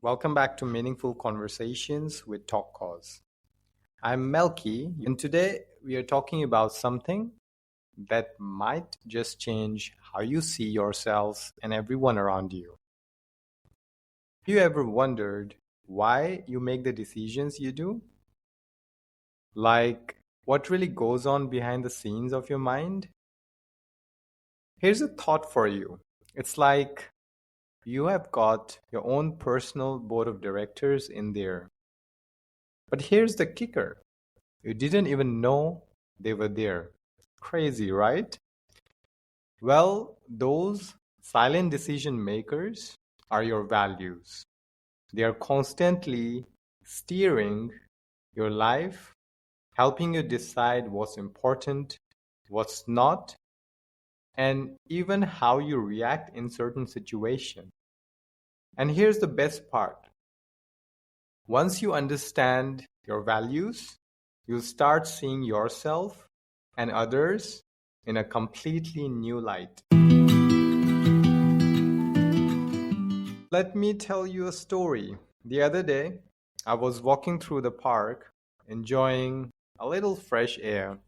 Welcome back to Meaningful Conversations with Talk Cause. I'm Melky, and today we are talking about something that might just change how you see yourselves and everyone around you. Have you ever wondered why you make the decisions you do? Like, what really goes on behind the scenes of your mind? Here's a thought for you. It's like you have got your own personal board of directors in there. But here's the kicker. You didn't even know they were there. Crazy, right? Well, those silent decision makers are your values. They are constantly steering your life, helping you decide what's important, what's not, and even how you react in certain situations. And here's the best part. Once you understand your values, you'll start seeing yourself and others in a completely new light. Let me tell you a story. The other day, I was walking through the park, enjoying a little fresh air,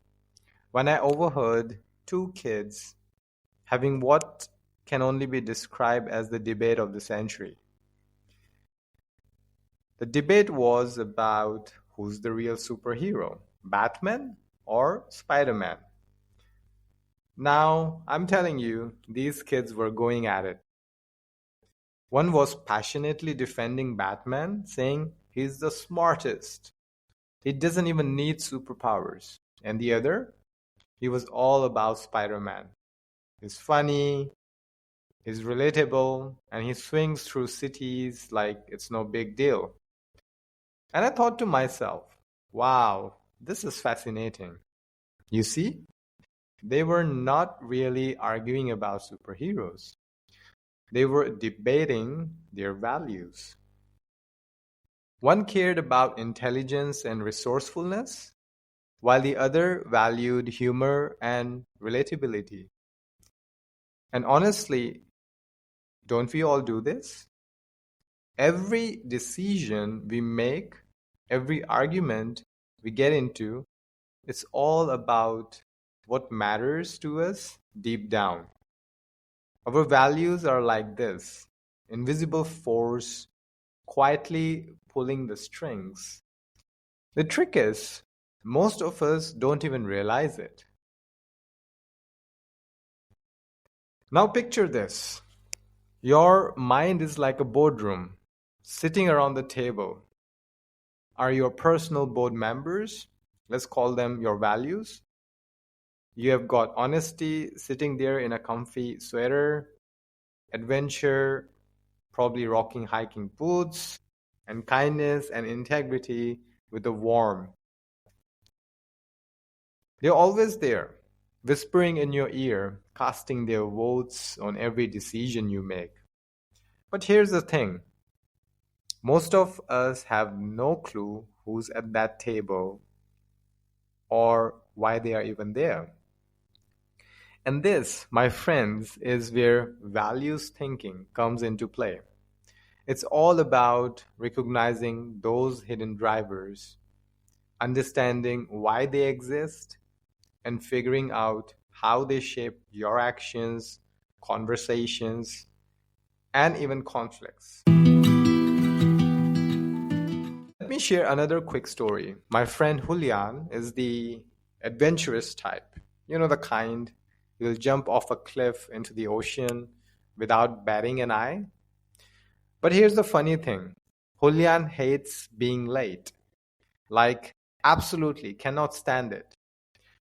when I overheard two kids having what can only be described as the debate of the century. The debate was about who's the real superhero, Batman or Spider Man. Now, I'm telling you, these kids were going at it. One was passionately defending Batman, saying he's the smartest. He doesn't even need superpowers. And the other, he was all about Spider Man. He's funny, he's relatable, and he swings through cities like it's no big deal. And I thought to myself, wow, this is fascinating. You see, they were not really arguing about superheroes. They were debating their values. One cared about intelligence and resourcefulness, while the other valued humor and relatability. And honestly, don't we all do this? Every decision we make, every argument we get into, it's all about what matters to us deep down. Our values are like this invisible force quietly pulling the strings. The trick is, most of us don't even realize it. Now, picture this your mind is like a boardroom sitting around the table. Are your personal board members? Let's call them your values. You have got honesty sitting there in a comfy sweater, adventure, probably rocking hiking boots, and kindness and integrity with a warm. They're always there, whispering in your ear, casting their votes on every decision you make. But here's the thing most of us have no clue who's at that table or why they are even there. And this, my friends, is where values thinking comes into play. It's all about recognizing those hidden drivers, understanding why they exist, and figuring out how they shape your actions, conversations, and even conflicts. Let me share another quick story. My friend Julian is the adventurous type. You know, the kind who'll jump off a cliff into the ocean without batting an eye. But here's the funny thing Julian hates being late. Like, absolutely cannot stand it.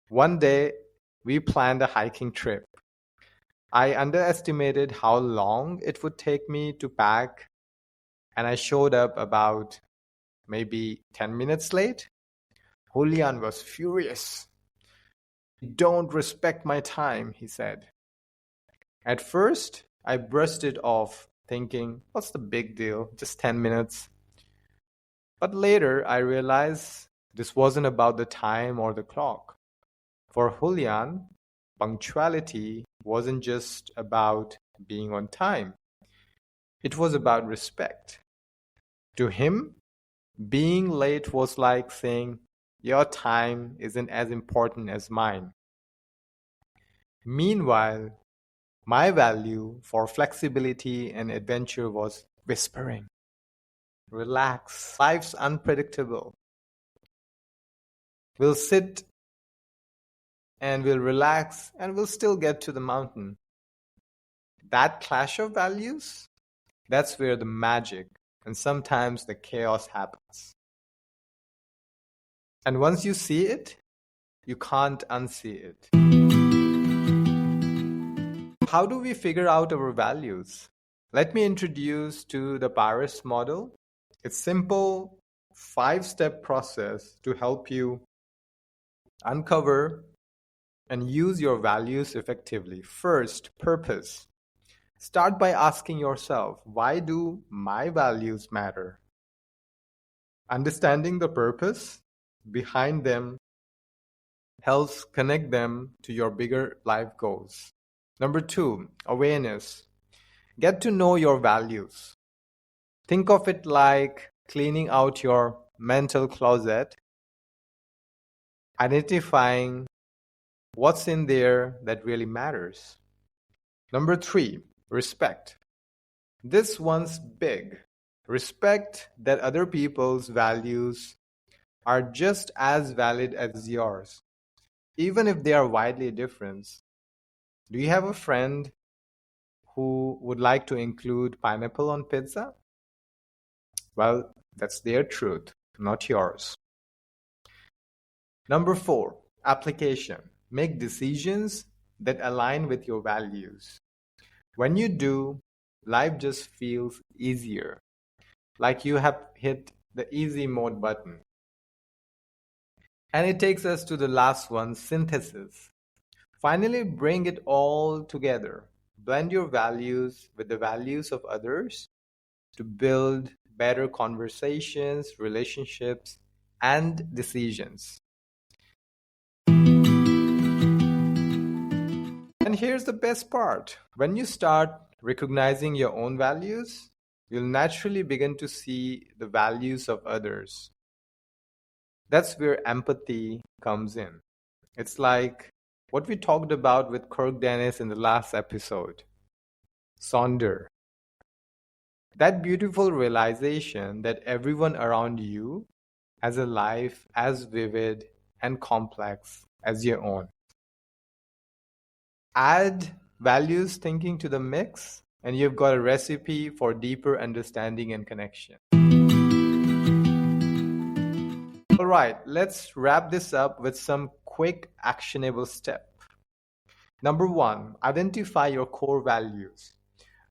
One day, we planned a hiking trip. I underestimated how long it would take me to pack, and I showed up about maybe 10 minutes late. Julian was furious. "You don't respect my time," he said. At first, I brushed it off, thinking, what's the big deal? Just 10 minutes. But later, I realized this wasn't about the time or the clock. For Julian, punctuality wasn't just about being on time, it was about respect. To him, being late was like saying, "Your time isn't as important as mine." Meanwhile, my value for flexibility and adventure was whispering, "Relax, life's unpredictable. We'll sit and we'll relax and we'll still get to the mountain." That clash of values, that's where the magic and sometimes the chaos happens. And once you see it, you can't unsee it. How do we figure out our values? Let me introduce to the Paris model. It's simple 5-step process to help you uncover and use your values effectively. First, purpose. Start by asking yourself, why do my values matter? Understanding the purpose behind them helps connect them to your bigger life goals. Number 2, awareness. Get to know your values. Think of it like cleaning out your mental closet, identifying what's in there that really matters. Number 3, respect. This one's big. Respect that other people's values are just as valid as yours, even if they are widely different. Do you have a friend who would like to include pineapple on pizza? Well, that's their truth, not yours. Number 4, application. Make decisions that align with your values. When you do, life just feels easier, like you have hit the easy mode button. And it takes us to the last one, synthesis. Finally, bring it all together. Blend your values with the values of others to build better conversations, relationships, and decisions. And here's the best part. When you start recognizing your own values, you'll naturally begin to see the values of others. That's where empathy comes in. It's like what we talked about with Kirk Dennis in the last episode. Sonder. That beautiful realization that everyone around you has a life as vivid and complex as your own. Add values thinking to the mix, and you've got a recipe for deeper understanding and connection. All right, let's wrap this up with some quick actionable steps. Number 1, identify your core values.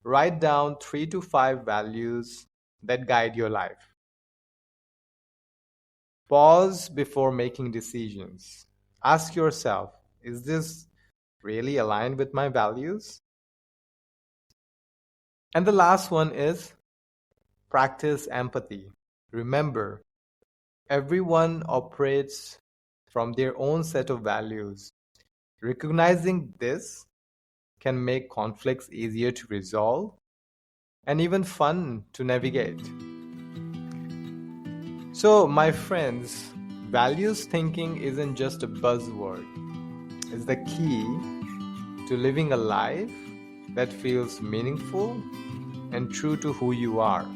Write down 3 to 5 values that guide your life. Pause before making decisions. Ask yourself, is this really aligned with my values? And the last one is practice empathy. Remember, everyone operates from their own set of values. Recognizing this can make conflicts easier to resolve and even fun to navigate. So, my friends, values thinking isn't just a buzzword. It's the key to living a life that feels meaningful and true to who you are.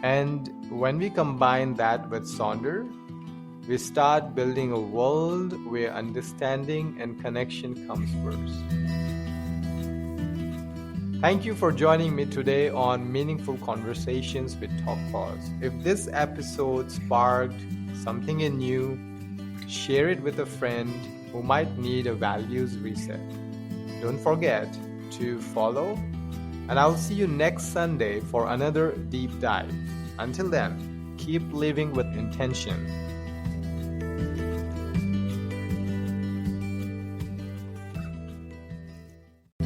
And when we combine that with Sonder, we start building a world where understanding and connection comes first. Thank you for joining me today on Meaningful Conversations with Talk Pause. If this episode sparked something in you, share it with a friend who might need a values reset. Don't forget to follow, and I'll see you next Sunday for another deep dive. Until then, keep living with intention